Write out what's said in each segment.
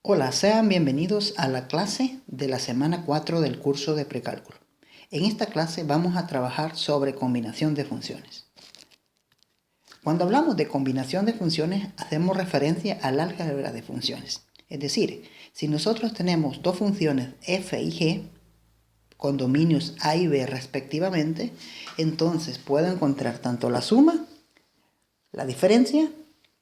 Hola, sean bienvenidos a la clase de la semana 4 del curso de precálculo. En esta clase vamos a trabajar sobre combinación de funciones. Cuando hablamos de combinación de funciones, hacemos referencia al álgebra de funciones. Es decir, si nosotros tenemos dos funciones f y g, con dominios a y b respectivamente, entonces puedo encontrar tanto la suma, la diferencia,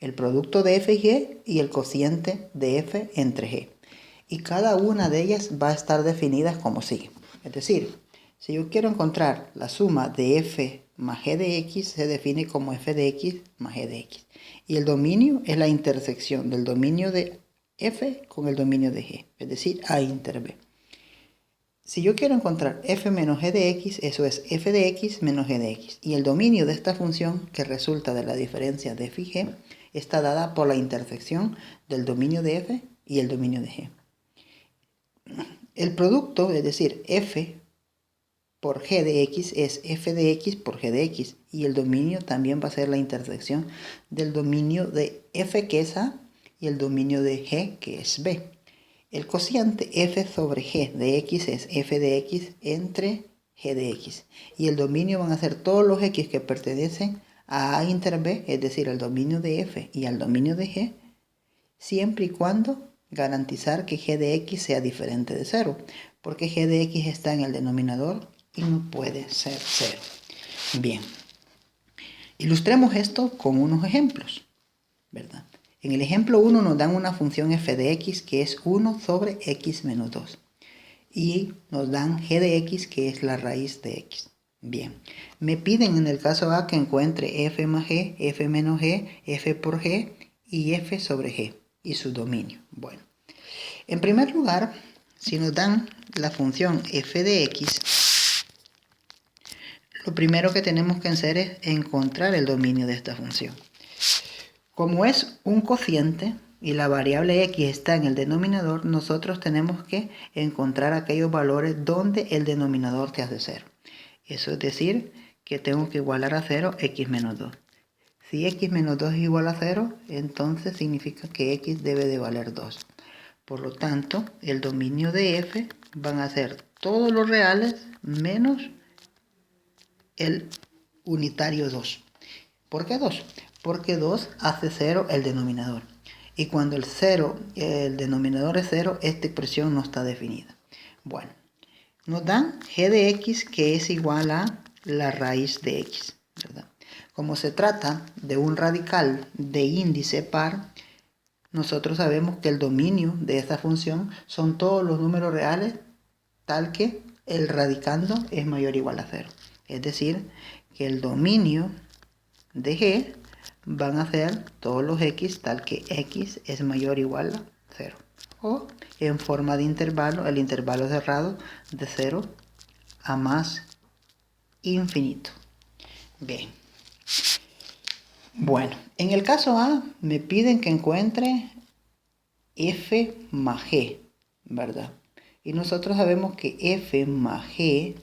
el producto de f y g y el cociente de f entre g. Y cada una de ellas va a estar definida como sigue. Es decir, si yo quiero encontrar la suma de f más g de x, se define como f de x más g de x. Y el dominio es la intersección del dominio de f con el dominio de g, es decir, a inter b. Si yo quiero encontrar f menos g de x, eso es f de x menos g de x. Y el dominio de esta función, que resulta de la diferencia de f y g, está dada por la intersección del dominio de f y el dominio de g. El producto, es decir, f por g de x, es f de x por g de x. Y el dominio también va a ser la intersección del dominio de f, que es a, y el dominio de g, que es b. El cociente f sobre g de x es f de x entre g de x. Y el dominio van a ser todos los x que pertenecen a inter b, es decir, al dominio de f y al dominio de g, siempre y cuando garantizar que g de x sea diferente de 0, porque g de x está en el denominador y no puede ser 0. Bien, ilustremos esto con unos ejemplos, ¿verdad? En el ejemplo 1 nos dan una función f de x que es 1 sobre x menos 2. Y nos dan g de x que es la raíz de x. Bien, me piden en el caso A que encuentre f más g, f menos g, f por g y f sobre g y su dominio. Bueno, en primer lugar, si nos dan la función f de x, lo primero que tenemos que hacer es encontrar el dominio de esta función. Como es un cociente y la variable x está en el denominador, nosotros tenemos que encontrar aquellos valores donde el denominador te hace 0. Eso es decir, que tengo que igualar a 0 x menos 2. Si x menos 2 es igual a 0, entonces significa que x debe de valer 2. Por lo tanto, el dominio de f van a ser todos los reales menos el unitario 2. ¿Por qué 2? Porque 2 hace 0 el denominador. Y cuando el denominador es 0, esta expresión no está definida. Bueno, nos dan g de x que es igual a la raíz de x, ¿verdad? Como se trata de un radical de índice par, nosotros sabemos que el dominio de esta función son todos los números reales tal que el radicando es mayor o igual a 0. Es decir, que el dominio de g van a ser todos los x tal que x es mayor o igual a 0. O en forma de intervalo, el intervalo cerrado de 0 a más infinito. Bien. Bueno, en el caso A me piden que encuentre f más g, ¿verdad? Y nosotros sabemos que f más g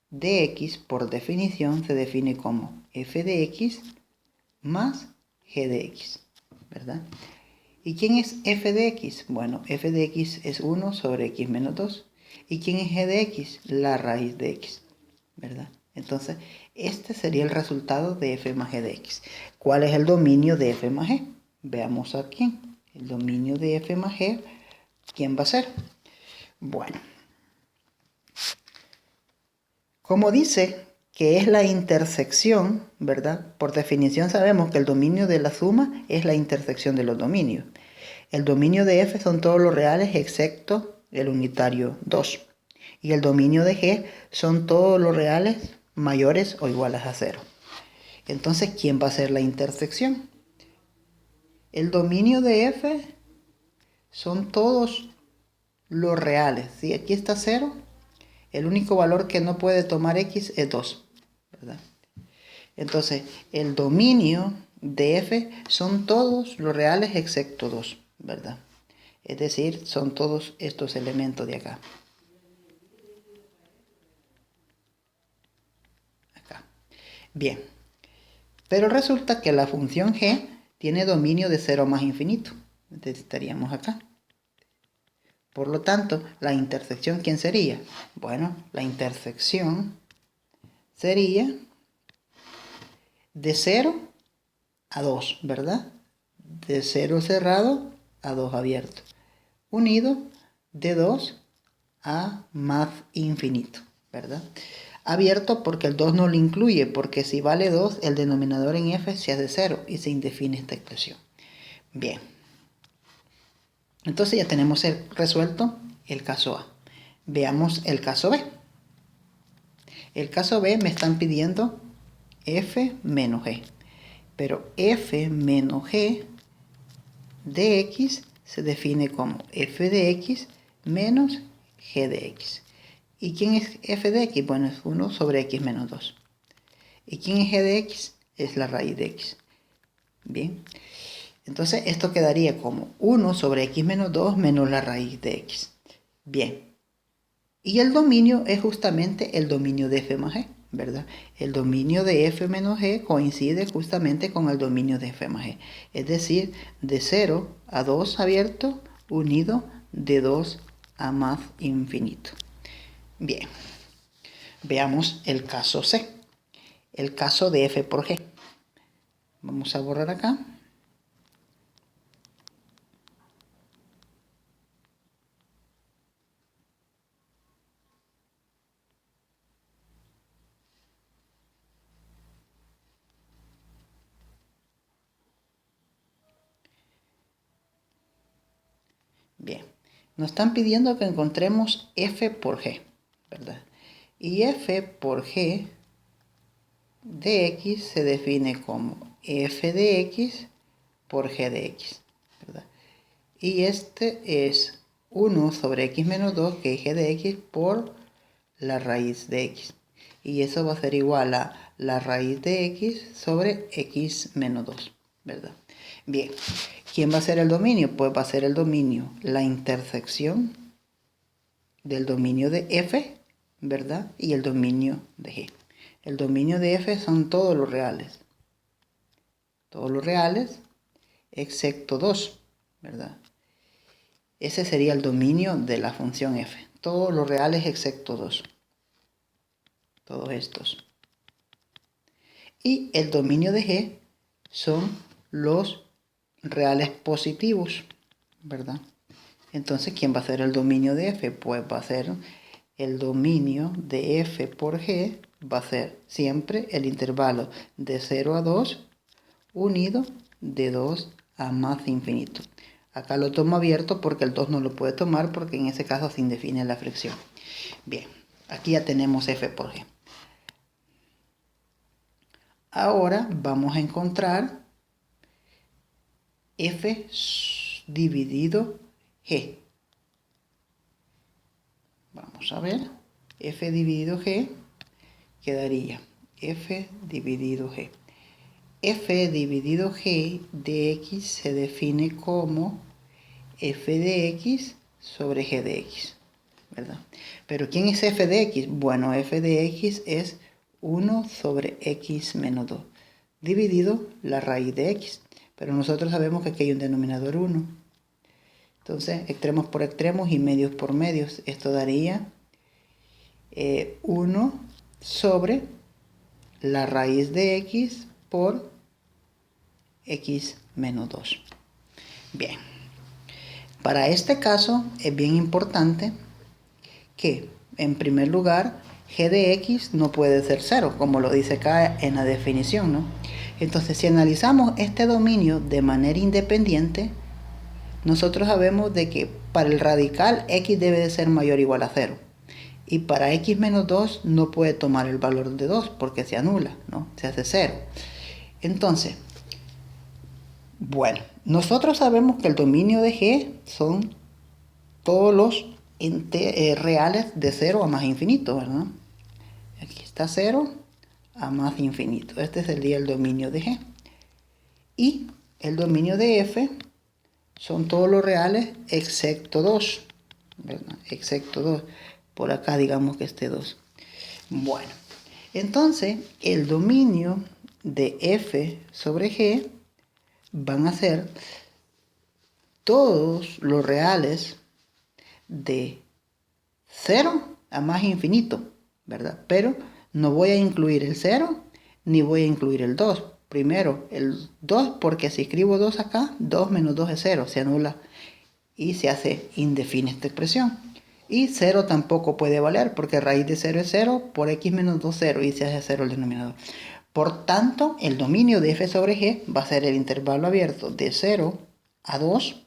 de x por definición se define como f de x más g de x, ¿verdad? ¿Y quién es f de x? Bueno, f de x es 1 sobre x menos 2. ¿Y quién es g de x? La raíz de x, ¿verdad? Entonces, este sería el resultado de f más g de x. ¿Cuál es el dominio de f más g? Veamos aquí. El dominio de f más g, ¿quién va a ser? Bueno, como dice que es la intersección, ¿verdad? Por definición sabemos que el dominio de la suma es la intersección de los dominios. El dominio de f son todos los reales excepto el unitario 2. Y el dominio de g son todos los reales mayores o iguales a 0. Entonces, ¿quién va a ser la intersección? El dominio de f son todos los reales. Si aquí está 0, el único valor que no puede tomar x es 2, ¿verdad? Entonces, el dominio de f son todos los reales excepto 2, ¿verdad? Es decir, son todos estos elementos de acá. Acá. Bien. Pero resulta que la función g tiene dominio de 0 más infinito. Entonces estaríamos acá. Por lo tanto, la intersección, ¿quién sería? Bueno, la intersección sería de 0 a 2, ¿verdad? De 0 cerrado a 2 abierto. Unido de 2 a más infinito, ¿verdad? Abierto porque el 2 no lo incluye, porque si vale 2, el denominador en f se hace 0 y se indefine esta expresión. Bien. Entonces ya tenemos resuelto el caso A. Veamos el caso B. El caso B me están pidiendo f menos g. Pero f menos g de x se define como f de x menos g de x. ¿Y quién es f de x? Bueno, es 1 sobre x menos 2. ¿Y quién es g de x? Es la raíz de x. Bien. Entonces esto quedaría como 1 sobre x menos 2 menos la raíz de x. Bien. Y el dominio es justamente el dominio de f más g, ¿verdad? El dominio de f menos g coincide justamente con el dominio de f más g. Es decir, de 0 a 2 abierto unido de 2 a más infinito. Bien. Veamos el caso C. El caso de f por g. Vamos a borrar acá. Bien, nos están pidiendo que encontremos f por g, ¿verdad? Y f por g de x se define como f de x por g de x, ¿verdad? Y este es 1 sobre x menos 2, que es g de x, por la raíz de x. Y eso va a ser igual a la raíz de x sobre x menos 2, ¿verdad? Bien, ¿quién va a ser el dominio? Pues va a ser el dominio, la intersección del dominio de f, ¿verdad? Y el dominio de g. El dominio de f son todos los reales. Todos los reales, excepto 2, ¿verdad? Ese sería el dominio de la función f. Todos los reales excepto 2. Todos estos. Y el dominio de g son los reales positivos, ¿verdad? Entonces, ¿quién va a ser el dominio de f? Pues va a ser el dominio de f por g, va a ser siempre el intervalo de 0 a 2 unido de 2 a más infinito. Acá lo tomo abierto porque el 2 no lo puede tomar, porque en ese caso se indefine la fricción. Bien, aquí ya tenemos f por g. Ahora vamos a encontrar f dividido g. Vamos a ver, f dividido g quedaría f dividido g. F dividido g de x se define como f de x sobre g de x, ¿verdad? Pero ¿quién es f de x? Bueno, f de x es 1 sobre x menos 2, dividido la raíz de x. Pero nosotros sabemos que aquí hay un denominador 1. Entonces, extremos por extremos y medios por medios. Esto daría 1 sobre la raíz de x por x menos 2. Bien. Para este caso es bien importante que, en primer lugar, g de x no puede ser 0, como lo dice acá en la definición, ¿no? Entonces, si analizamos este dominio de manera independiente, nosotros sabemos de que para el radical x debe de ser mayor o igual a 0. Y para x menos 2 no puede tomar el valor de 2 porque se anula, ¿no? Se hace 0. Entonces, bueno, nosotros sabemos que el dominio de g son todos los reales de 0 a más infinito, ¿verdad? Aquí está 0 a más infinito. Este sería el dominio de g. Y el dominio de f son todos los reales excepto 2, ¿verdad? Excepto 2. Por acá digamos que esté 2. Bueno, entonces el dominio de f sobre g van a ser todos los reales de 0 a más infinito, ¿verdad? Pero no voy a incluir el 0 ni voy a incluir el 2. Primero el 2, porque si escribo 2 acá, 2 menos 2 es 0, se anula y se hace indefina esta expresión. Y 0 tampoco puede valer, porque raíz de 0 es 0, por x menos 2, 0, y se hace 0 el denominador. Por tanto, el dominio de f sobre g va a ser el intervalo abierto de 0 a 2,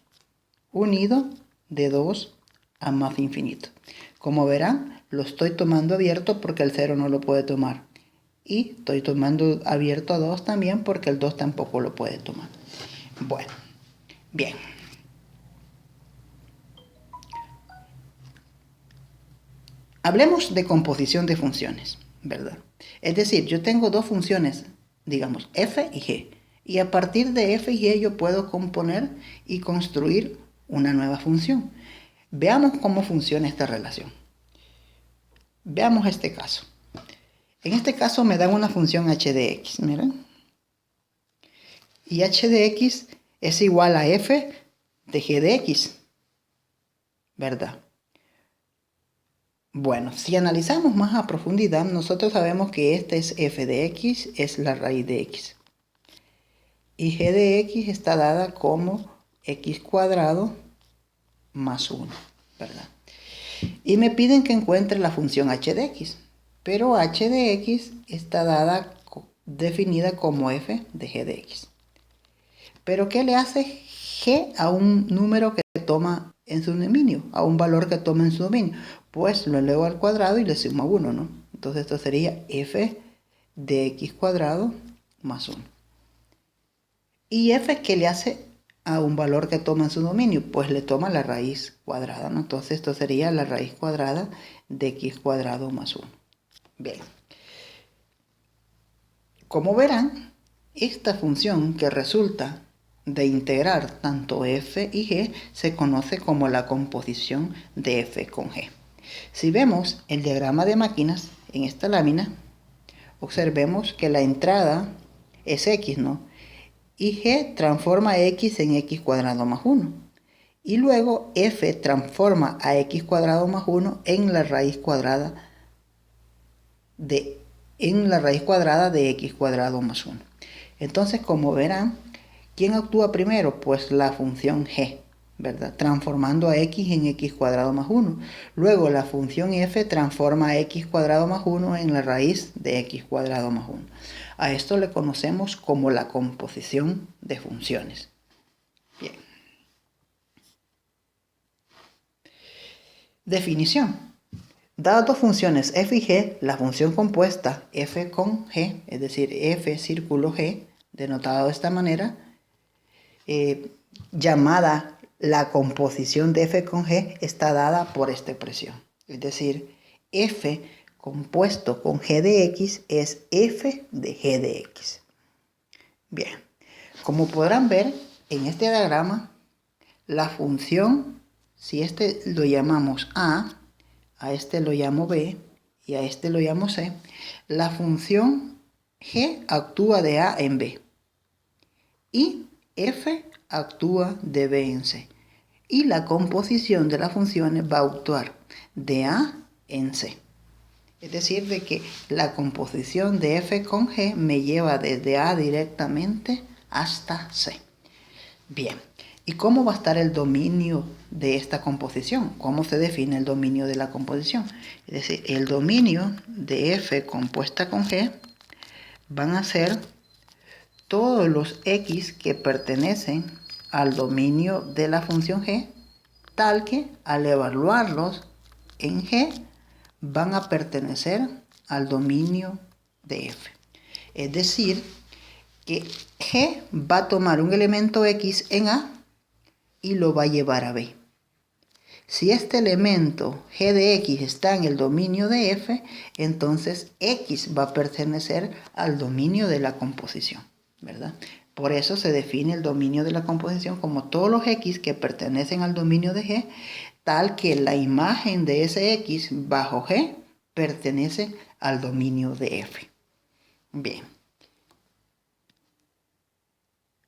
unido de 2 a más infinito. Como verán, lo estoy tomando abierto porque el 0 no lo puede tomar. Y estoy tomando abierto a 2 también porque el 2 tampoco lo puede tomar. Bueno, bien. Hablemos de composición de funciones, ¿verdad? Es decir, yo tengo dos funciones, digamos, f y g. Y a partir de f y g yo puedo componer y construir una nueva función. Veamos cómo funciona esta relación. Veamos este caso. En este caso me dan una función h de x, miren. Y h de x es igual a f de g de x, ¿verdad? Bueno, si analizamos más a profundidad, nosotros sabemos que este es f de x, es la raíz de x. Y g de x está dada como x cuadrado más 1, ¿verdad? Y me piden que encuentre la función h de x. Pero h de x está definida como f de g de x. Pero ¿qué le hace g a un número que toma en su dominio? A un valor que toma en su dominio. Pues lo elevo al cuadrado y le sumo 1, ¿no? Entonces esto sería f de x cuadrado más 1. ¿Y f qué le hace a un valor que toma en su dominio? Pues le toma la raíz cuadrada, ¿no? Entonces esto sería la raíz cuadrada de x cuadrado más 1. Bien. Como verán, esta función que resulta de integrar tanto f y g se conoce como la composición de f con g. Si vemos el diagrama de máquinas en esta lámina, observemos que la entrada es x, ¿no? Y g transforma x en x cuadrado más 1. Y luego f transforma a x cuadrado más 1 en la raíz cuadrada de x cuadrado más 1. Entonces, como verán, ¿quién actúa primero? Pues la función g, ¿verdad? Transformando a x en x cuadrado más 1. Luego la función f transforma a x cuadrado más 1 en la raíz de x cuadrado más 1. A esto le conocemos como la composición de funciones. Bien. Definición. Dadas dos funciones f y g, la función compuesta f con g, es decir, f círculo g, denotado de esta manera, llamada la composición de f con g, está dada por esta expresión. Es decir, f compuesto con g de x es f de g de x. Bien, como podrán ver en este diagrama, la función, si este lo llamamos a este lo llamo b y a este lo llamo c, la función g actúa de a en b y f actúa de b en c. Y la composición de las funciones va a actuar de a en c. Es decir, de que la composición de f con g me lleva desde a directamente hasta c. Bien, ¿y cómo va a estar el dominio de esta composición? ¿Cómo se define el dominio de la composición? Es decir, el dominio de f compuesta con g van a ser todos los x que pertenecen al dominio de la función g, tal que al evaluarlos en g van a pertenecer al dominio de f. Es decir, que g va a tomar un elemento x en a y lo va a llevar a b. Si este elemento g de x está en el dominio de f, entonces x va a pertenecer al dominio de la composición, ¿verdad? Por eso se define el dominio de la composición como todos los x que pertenecen al dominio de g, tal que la imagen de ese x bajo g pertenece al dominio de f. Bien.